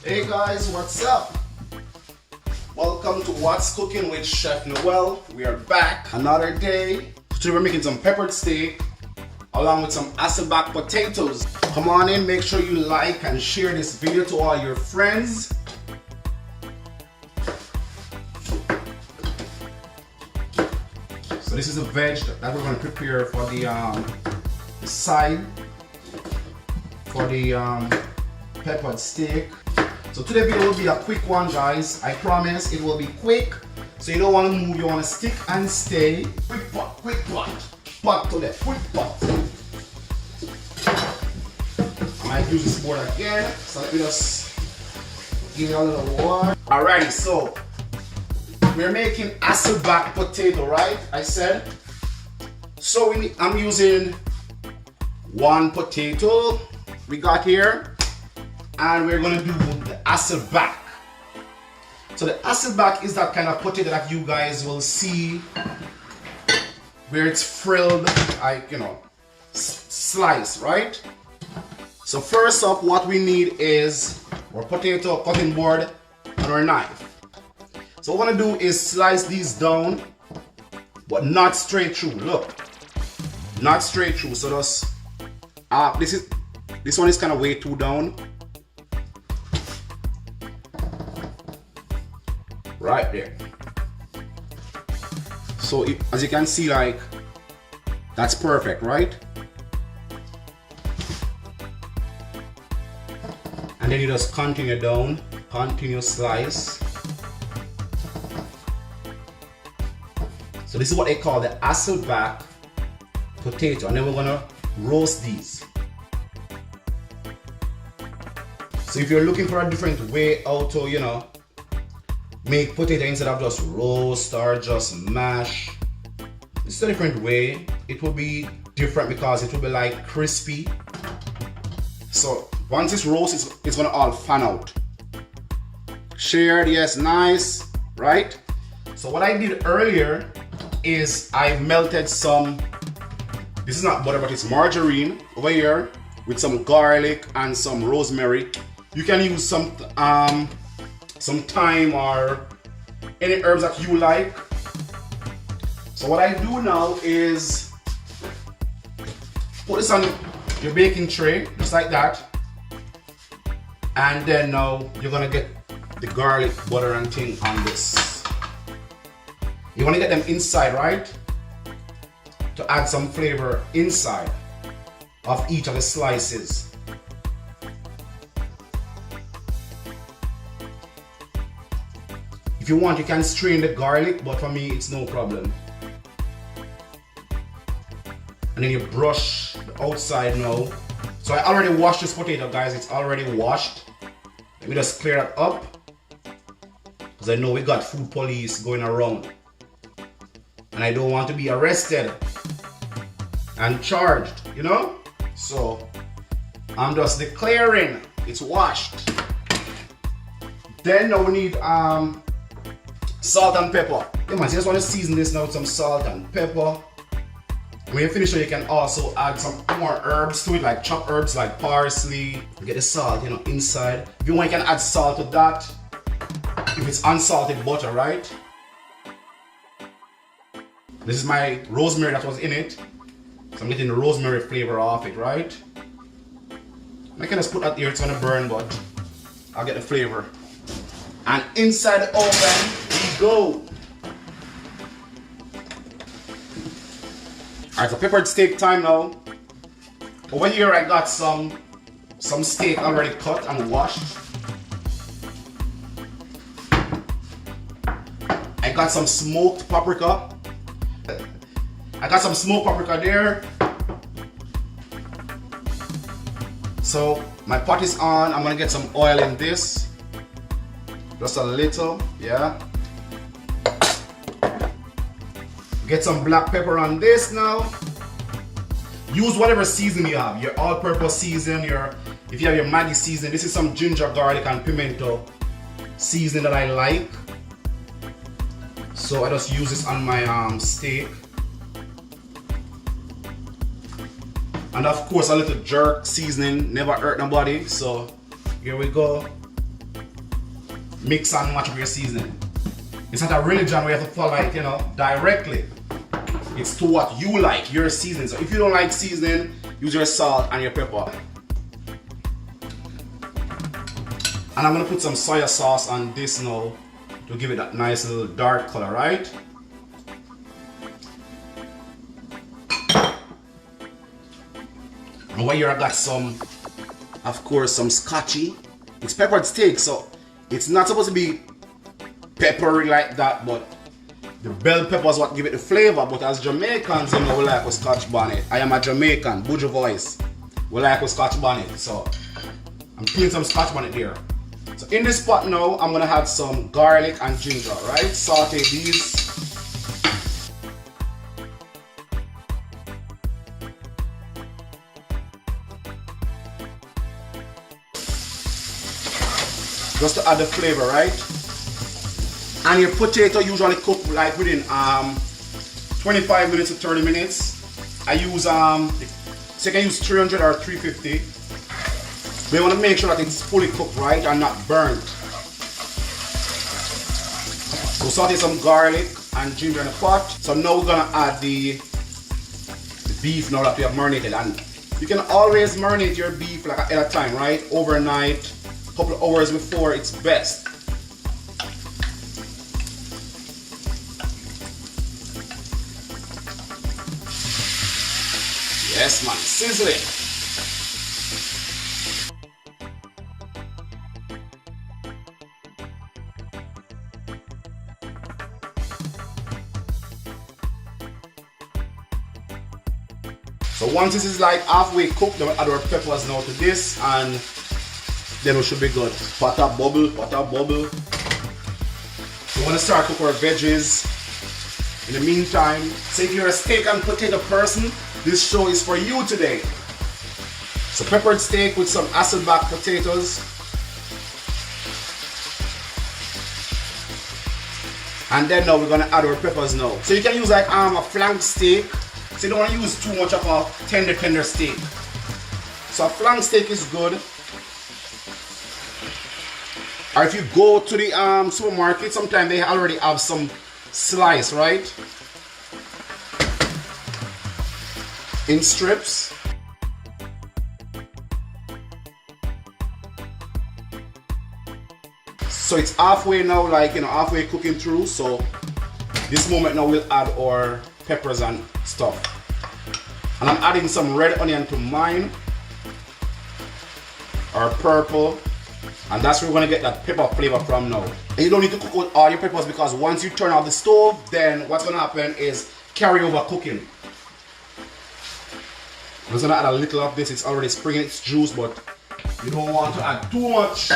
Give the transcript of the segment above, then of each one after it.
Hey guys, what's up? Welcome to What's Cooking with Chef Noel. We are back another day. Today we're making some peppered steak along with some Hassleback potatoes. Come on in, make sure you like and share this video to all your friends. So this is a veg that we're going to prepare for the side for the peppered steak. So today's video will be a quick one, guys. I promise it will be quick. So you don't want to move, you want to stick and stay. Quick pot, pot to the quick pot. I might use this board again. So let me just give it a little water. Alrighty, so we're making Hassleback potato, right? I said. So I'm using one potato we got here. And we're going to do the Hassleback. So the Hassleback is that kind of potato that you guys will see where it's frilled, like, slice, right? So first up, what we need is our potato cutting board and our knife. So what I want to do is slice these down, but not straight through. Look, not straight through. So just this one is kind of way too down. Right there. So as you can see, like, that's perfect, right? And then you just continue down, continue slice. So this is what they call the Hassleback potato, and then we're gonna roast these. So if you're looking for a different way how to, make potato instead of just roast or just mash, it's a different way. It will be different because it will be like crispy. So once it's roasted, it's gonna all fan out. Shared, yes, nice, right? So what I did earlier is I melted some, this is not butter but it's margarine over here with some garlic and some rosemary. You can use some thyme or any herbs that you like. So what I do now is put this on your baking tray, just like that. And then now you're gonna get the garlic, butter and thing on this. You wanna get them inside, right? To add some flavor inside of each of the slices. If you want, you can strain the garlic, but for me, it's no problem. And then you brush the outside now. So I already washed this potato, guys. It's already washed. Let me just clear that up, because I know we got food police going around. And I don't want to be arrested and charged, So I'm just declaring it's washed. Then now we need salt and pepper. Yeah, man, so you just want to season this now with some salt and pepper. When you finish it, you can also add some more herbs to it, like chopped herbs like parsley. Get the salt, inside. If you want, you can add salt to that. If it's unsalted butter, right? This is my rosemary that was in it. So I'm getting the rosemary flavor off it, right? I can just put that here, it's gonna burn, but I'll get the flavor. And inside the oven, go. Alright, so peppered steak time now. Over here I got some steak already cut and washed. I got some smoked paprika. I got some smoked paprika there. So my pot is on. I'm gonna get some oil in this. Just a little, yeah. Get some black pepper on this now. Use whatever seasoning you have, your all-purpose season, if you have your Maggi season. This is some ginger, garlic, and pimento seasoning that I like. So I just use this on my steak. And of course a little jerk seasoning, never hurt nobody. So here we go. Mix and match with your seasoning. It's not a religion where you have to follow it, you know, directly. It's to what you like, your seasoning. So if you don't like seasoning, use your salt and your pepper. And I'm gonna put some soy sauce on this now to give it that nice little dark color, right? And while here I got some, of course, some scotchy. It's peppered steak, so it's not supposed to be peppery like that, but the bell pepper is what give it the flavor. But as Jamaicans, you know, we like a Scotch bonnet. I am a Jamaican, Buju voice. We like a Scotch bonnet, so I'm putting some Scotch bonnet there. So in this pot now, I'm gonna add some garlic and ginger, right? Saute these. Just to add the flavor, right? And your potato usually cook like within 25 minutes to 30 minutes. I use so you can use 300 or 350. But you want to make sure that it's fully cooked, right, and not burnt. So saute some garlic and ginger in a pot. So now we're gonna add the beef now that we have marinated. And you can always marinate your beef like at a time, right? Overnight, a couple of hours before, it's best. Yes, man, sizzling. So once this is like halfway cooked, then we'll add our peppers now to this, and then we should be good. Pot up bubble, pot up bubble. We want to start cooking our veggies. In the meantime, so if you're a steak and potato person, this show is for you today. So peppered steak with some Hassleback potatoes. And then now we're gonna add our peppers now. So you can use like a flank steak. So you don't want to use too much of a tender steak. So a flank steak is good. Or if you go to the supermarket, sometimes they already have some slice, right? In strips. So it's halfway now, like, you know, halfway cooking through. So this moment now we'll add our peppers and stuff. And I'm adding some red onion to mine, or purple, and that's where we're gonna get that pepper flavor from now. And you don't need to cook out all your peppers, because once you turn off the stove, then what's gonna happen is carry over cooking. I'm just gonna add a little of this. It's already springing its juice, but you don't want to add too much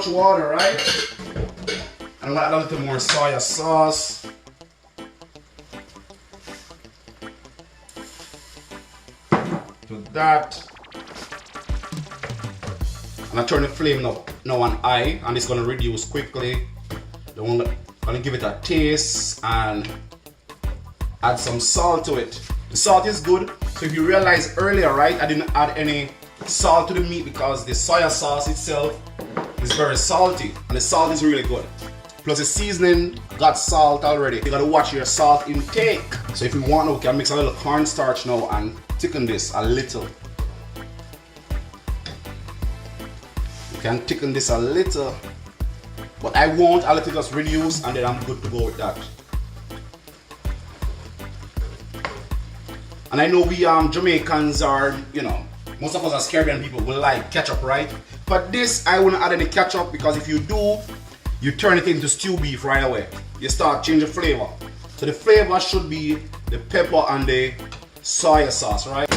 water, right? And I'm gonna add a little more soy sauce. To that. And I turn the flame now on high, and it's gonna reduce quickly. Then I'm gonna give it a taste and add some salt to it. The salt is good. So if you realize earlier, right, I didn't add any salt to the meat because the soy sauce itself is very salty, and the salt is really good. Plus the seasoning got salt already. You gotta watch your salt intake. So if you want, we can mix a little cornstarch now and thicken this a little. You can thicken this a little, but I won't. I'll let it just reduce, and then I'm good to go with that. And I know we Jamaicans are, you know, most of us as Caribbean people will like ketchup, right? But this, I wouldn't add any ketchup, because if you do, you turn it into stew beef right away. You start changing flavor. So the flavor should be the pepper and the soy sauce, right?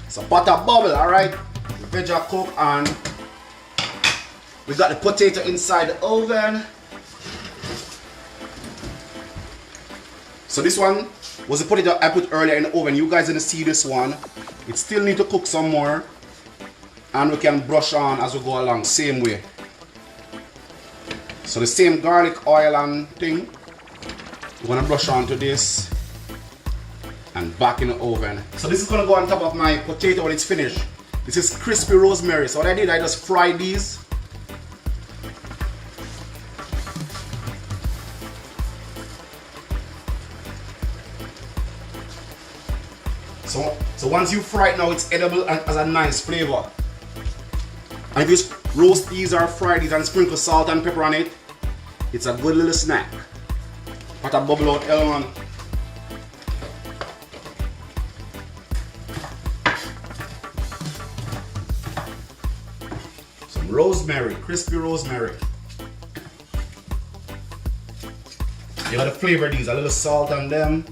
So butter bubble, alright? The veg are cooked, and we got the potato inside the oven. So this one was the potato I put earlier in the oven. You guys didn't see this one. It still need to cook some more, and we can brush on as we go along, same way. So the same garlic oil and thing, we're gonna brush onto this and back in the oven. So this is gonna go on top of my potato when it's finished. This is crispy rosemary. So what I did, I just fried these. So once you fry it now, it's edible and has a nice flavor. And if you just roast these or fry these and sprinkle salt and pepper on it, it's a good little snack. What a bubble out element. Some rosemary, crispy rosemary. You gotta flavor these, a little salt on them.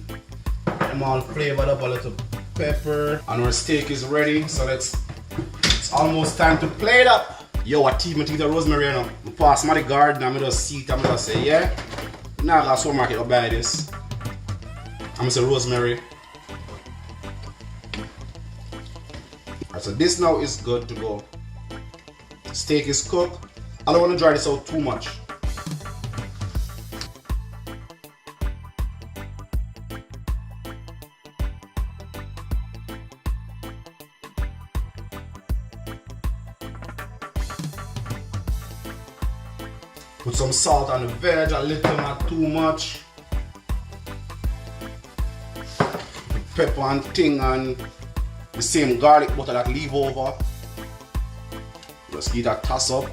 Them all flavored up, a little pepper. And our steak is ready, so it's almost time to plate up. Yo, I teach me the rosemary now. I pass my garden, I'm just see it, I'm just say, yeah. Now I go to supermarket to buy this. I'm gonna say rosemary. Alright, so this now is good to go. Steak is cooked. I don't want to dry this out too much. Put some salt on the veg, a little, not too much. Pepper and thing and the same garlic butter that leave over. Just give that toss up.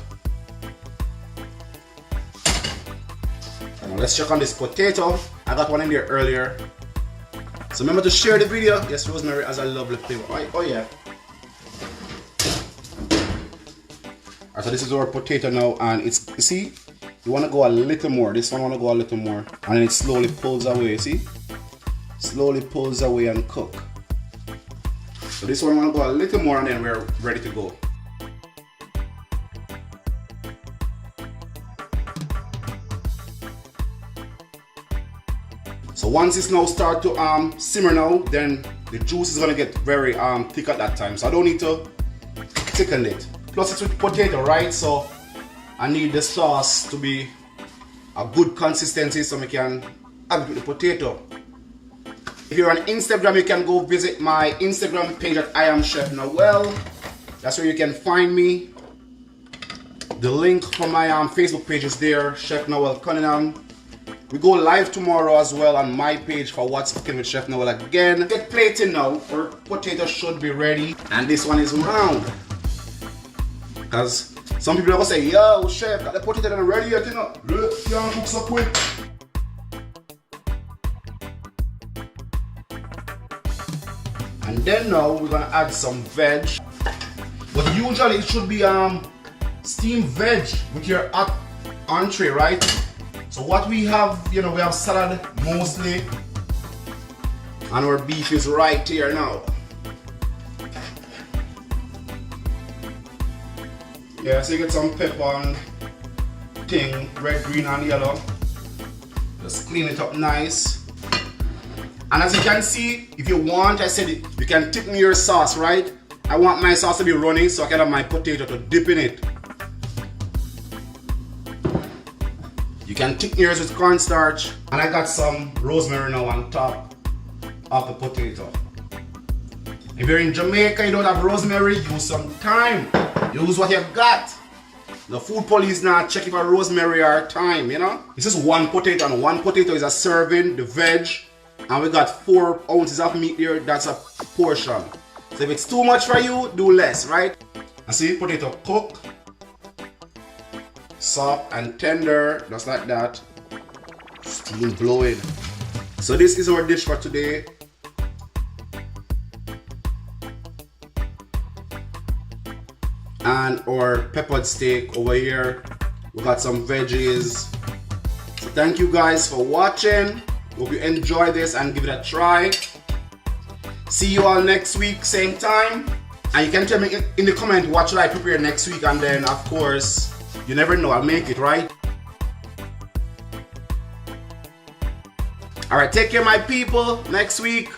And now let's check on this potato. I got one in there earlier. So remember to share the video. Yes, rosemary has a lovely flavor. Oh yeah. Alright, so this is our potato now, and it's, you see, you want to go a little more. This one want to go a little more, and then it slowly pulls away. See, slowly pulls away and cook. So this one want to go a little more, and then we're ready to go. So once it's now start to simmer now, then the juice is gonna get very thick at that time. So I don't need to thicken it. Plus it's with potato, right? So I need the sauce to be a good consistency so we can have it with the potato. If you're on Instagram, you can go visit my Instagram page at I am Chef Noel. That's where you can find me. The link for my Facebook page is there, Chef Noel Cunningham. We go live tomorrow as well on my page for What's Cooking with Chef Noel again. Get plating now. Our potato should be ready. And this one is round. Because some people are going to say, yo, chef, got the potato done ready yet, you know? You can't cook so quick. And then now we're going to add some veg. But usually it should be steamed veg with your hot entree, right? So what we have, you know, we have salad mostly. And our beef is right here now. Yeah, so you get some pepper and thing, red, green and yellow. Just clean it up nice. And as you can see, if you want, I said it, you can thicken your sauce, right? I want my sauce to be running so I can have my potato to dip in it. You can thicken yours with cornstarch. And I got some rosemary now on top of the potato. If you're in Jamaica, you don't have rosemary, use some thyme. Use what you got. The food police now check for rosemary or thyme, you know. This is one potato, and one potato is a serving, the veg. And we got 4 ounces of meat here, that's a portion. So if it's too much for you, do less, right? And see, potato cook. Soft and tender, just like that. Steam blowing. So this is our dish for today. And our peppered steak over here. We got some veggies. So thank you guys for watching. Hope you enjoy this and give it a try. See you all next week, same time. And you can tell me in the comment what should I prepare next week, and then of course, you never know, I'll make it, right? Alright, take care my people. Next week.